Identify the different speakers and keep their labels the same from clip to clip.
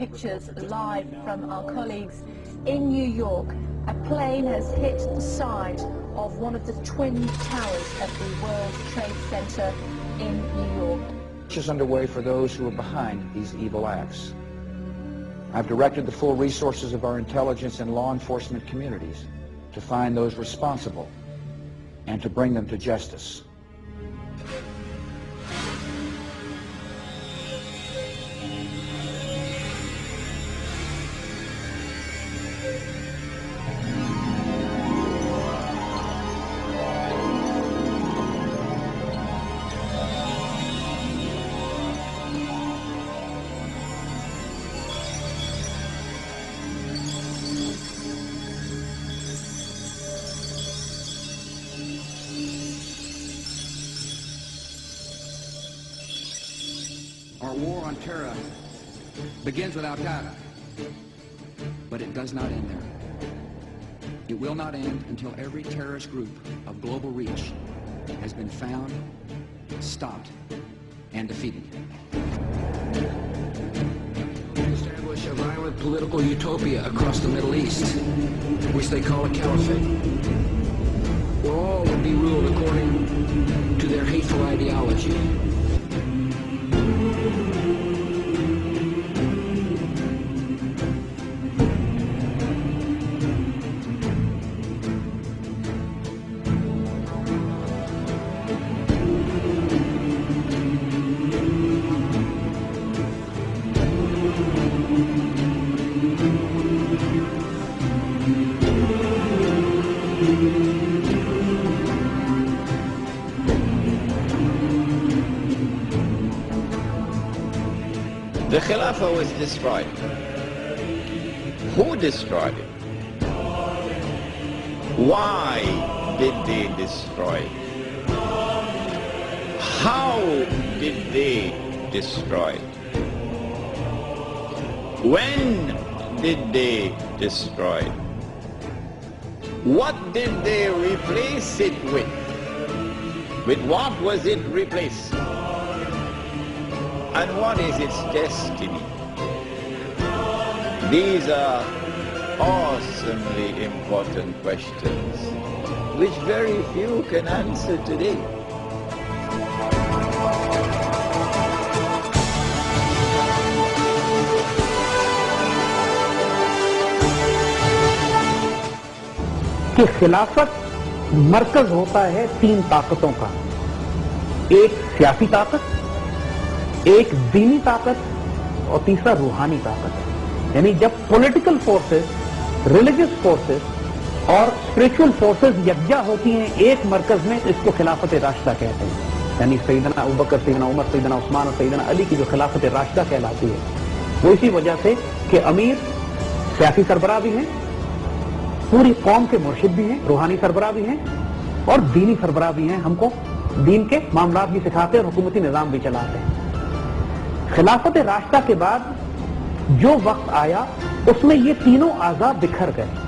Speaker 1: pictures live from our colleagues in New York. A plane has hit the side of one of the twin towers of the World Trade Center in New York.
Speaker 2: Search is underway for those who are behind these evil acts. I've directed the full resources of our intelligence and law enforcement communities to find those responsible and to bring them to justice.
Speaker 3: Our war on terror begins with Al-Qaeda, but it does not end there. It will not end until every terrorist group of global reach has been found, stopped, and defeated. Establish a violent political utopia across the Middle East, which they call a caliphate, where all will be ruled according to their hateful ideology.
Speaker 4: The Khilafah was destroyed. Who destroyed it? Why did they destroy it? How did they destroy it? When did they destroy it? What did they replace it with? With what was it replaced? And what is its destiny? These are awesomely important questions, which very few can answer today.
Speaker 5: कि खिलाफत मरकज होता है तीन ताकतों का, एक सियासी ताकत, एक दीनी ताकत और तीसरा रूहानी ताकत। यानी जब पॉलिटिकल फोर्सेस, रिलीजियस फोर्सेस और स्पिरिचुअल फोर्सेस यकजा होती हैं एक मरकज में, इसको खिलाफत राशिदा कहते हैं। यानी सैयदना अबू बकर, सैयदना उमर, सैयदना उस्मान और सैयदना अली की जो खिलाफत राशिदा कहलाती है, वो इसी वजह से कि अमीर सियासी सरबराह भी हैं, पूरी कौम के मुर्शिद भी हैं, रूहानी सरबराह भी हैं और दीनी सरबराह भी हैं। हमको दीन के मामलात भी सिखाते हैं और हुकूमती निजाम भी चलाते हैं। खिलाफत राशिदा के बाद जो वक्त आया उसमें ये तीनों आजाद बिखर गए।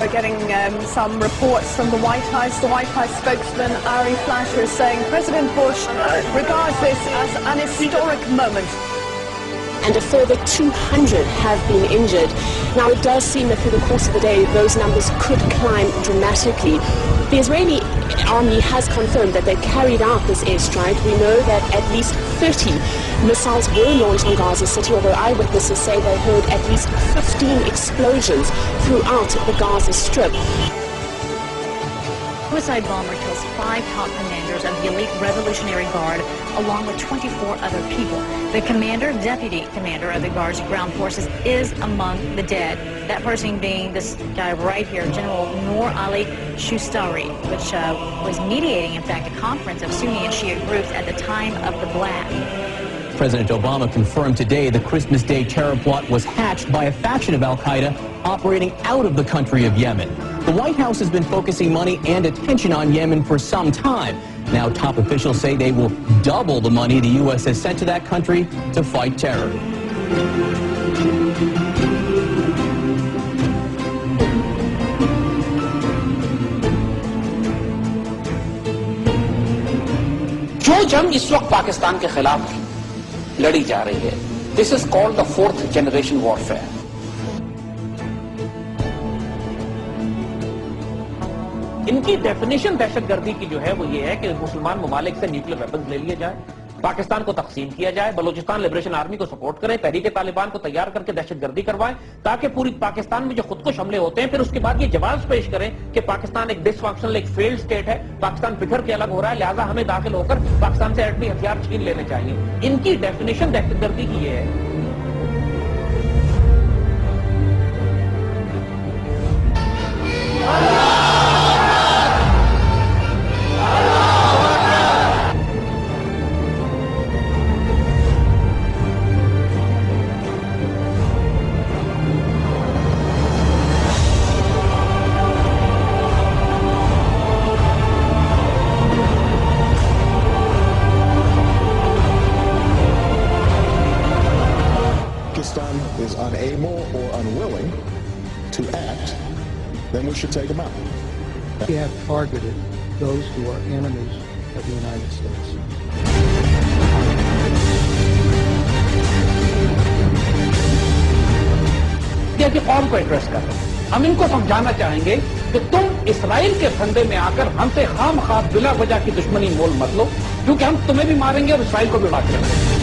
Speaker 6: We're getting some reports from the White House. The White House spokesman Ari Fleischer is saying President Bush regards this as an historic moment.
Speaker 7: And a further 200 have been injured. Now it does seem that through the course of the day those numbers could climb dramatically. The Israeli army has confirmed that they carried out this airstrike. We know that at least 30 missiles were launched on Gaza City, although eyewitnesses say they heard at least 15 explosions throughout the Gaza Strip.
Speaker 8: Suicide bomber kills 5 top commanders of the elite Revolutionary Guard, along with 24 other people. The deputy commander of the Guard's ground forces is among the dead. That person being this guy right here, General Noor Ali Shustari, which was mediating, in fact, a conference of Sunni and Shia groups at the time of the blast.
Speaker 9: President Obama confirmed today the Christmas Day terror plot was hatched by a faction of al-Qaeda operating out of the country of Yemen. The White House has been focusing money and attention on Yemen for some time. Now top officials say they will double the money the U.S. has sent to that country to fight terror.
Speaker 10: जो जंग इस वक्त पाकिस्तान के खिलाफ लड़ी जा रही है, this is called the 4th generation warfare. इनकी डेफिनेशन दहशतगर्दी की जो है वो ये है कि मुसलमान ममालिक से न्यूक्लियर वेपन्स ले लिए जाए, पाकिस्तान को तकसीम किया जाए, बलूचिस्तान लिबरेशन आर्मी को सपोर्ट करें, तहरीक तालिबान को तैयार करके दहशतगर्दी करवाएं, ताकि पूरी पाकिस्तान में जो खुदकुश हमले होते हैं फिर उसके बाद ये जवाब पेश करें कि पाकिस्तान एक डिसफंक्शनल, एक फेल्ड स्टेट है, पाकिस्तान बिखर के अलग हो रहा है, लिहाजा हमें दाखिल होकर पाकिस्तान से एटमी हथियार छीन लेने चाहिए। इनकी डेफिनेशन दहशतगर्दी की ये है।
Speaker 11: is unable or unwilling to act, then we should take them out.
Speaker 12: We have targeted those who are enemies of the United States.
Speaker 10: कि कौम को एड्रेस कर रहे हैं, हम इनको समझाना चाहेंगे कि तुम इसराइल के फंदे में आकर हमसे खामखा बिला वजह की दुश्मनी मोल मत लो, क्योंकि हम तुम्हें भी मारेंगे और इसराइल को भी उड़ा के रखेंगे।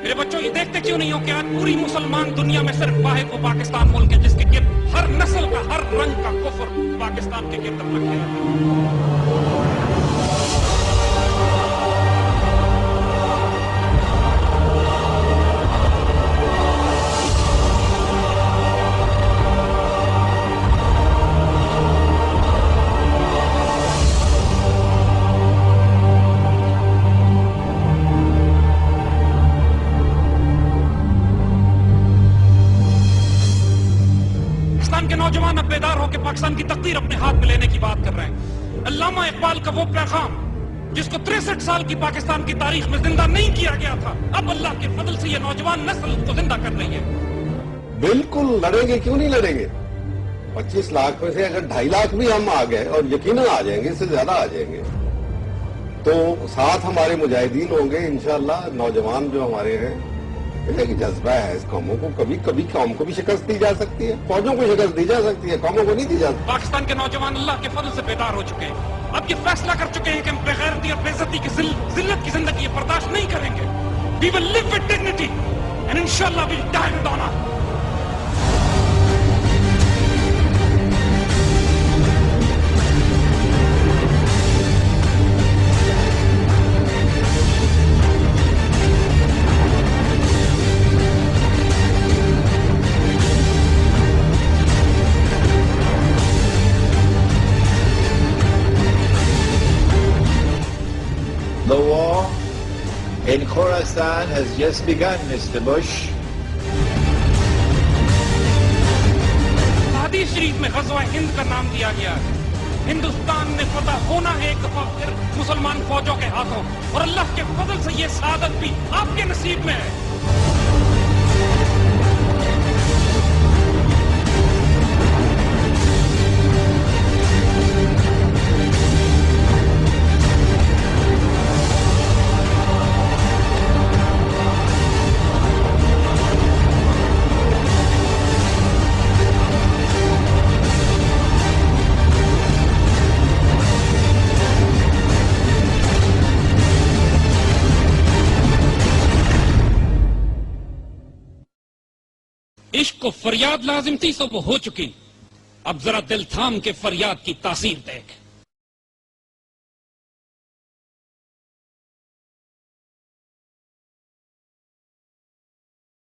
Speaker 13: मेरे बच्चों, ये देखते क्यों नहीं हो कि आज पूरी मुसलमान दुनिया में सिर्फ वाहिद वो पाकिस्तान मुल्क है जिसके गिर्द हर नस्ल का, हर रंग का कुफ्र पाकिस्तान के गिर्द लग गया। के नौजवान अब बेदार होकर पाकिस्तान की तकदीर अपने हाथ में लेने की बात कर रहे हैं। अल्लामा इकबाल का वो पैगाम जिसको 63 साल की पाकिस्तान की तारीख में जिंदा नहीं किया गया था, अब अल्लाह के फजल से ये नौजवान नस्ल उसको जिंदा कर रही है।
Speaker 14: बिल्कुल लड़ेंगे, क्यों नहीं लड़ेंगे। 25 लाख में से अगर 2.5 लाख भी हम आ गए, और यकीनन आ जाएंगे, इससे ज्यादा आ जाएंगे, तो साथ हमारे मुजाहिदीन होंगे इंशाअल्लाह। नौजवान जो हमारे हैं, एक जज्बा है इस कौमों को, कभी कभी कौम को भी शिकस्त दी जा सकती है, फौजों को शिकस्त दी जा सकती है, कौमों को नहीं दी जा सकती।
Speaker 13: पाकिस्तान के नौजवान अल्लाह के फजल से बेदार हो चुके हैं। अब ये फैसला कर चुके हैं कि हम बेगैरती और बेइज्जती की जिल्लत की जिंदगी बर्दाश्त नहीं करेंगे। We will live with dignity and inshallah we'll die with honor.
Speaker 4: The war in Khorasan has just begun, Mr. Bush.
Speaker 13: हदीस शरीफ में ग़ज़वा हिंद का नाम दिया गया है। हिंदुस्तान ने फतह होना है एक दफा फिर मुसलमान फौजों के हाथों, और अल्लाह के फजल से ये सादत भी आपके नसीब में है। इश्क को फरियाद लाजिम थी, तो वो हो चुकी। अब जरा दिल थाम के फरियाद की तासीर दे।